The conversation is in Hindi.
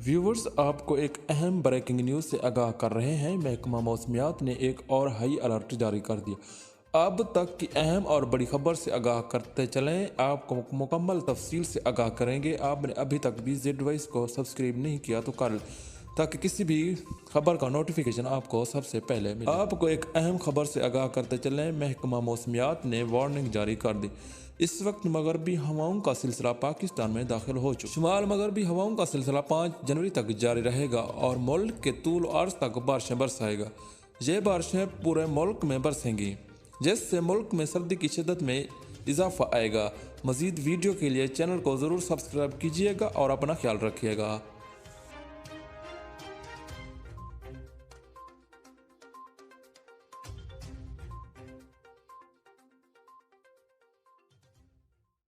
व्यूवर्स, आपको एक अहम ब्रेकिंग न्यूज़ से आगाह कर रहे हैं। महकमा मौसमियात ने एक और हाई अलर्ट जारी कर दिया। अब तक की अहम और बड़ी खबर से आगाह करते चलें, आपको मुकम्मल तफसील से आगाह करेंगे। आपने अभी तक भी जेड वॉइस को सब्सक्राइब नहीं किया तो कर, ताकि किसी भी खबर का नोटिफिकेशन आपको सबसे पहले मिले। आपको एक अहम खबर से आगाह करते चलें, महकमा मौसमियात ने वार्निंग जारी कर दी। इस वक्त मगरबी हवाओं का सिलसिला पाकिस्तान में दाखिल हो चुका। शुमाल मगरबी हवाओं का सिलसिला 5 जनवरी तक जारी रहेगा और मुल्क के तूल अर्ज तक बारिशें बरसाएगा। ये बारिशें पूरे मुल्क में बरसेंगी, जिससे मुल्क में सर्दी की शिद्दत में इजाफा आएगा। मजीद वीडियो के लिए चैनल को ज़रूर सब्सक्राइब कीजिएगा और अपना ख्याल रखिएगा।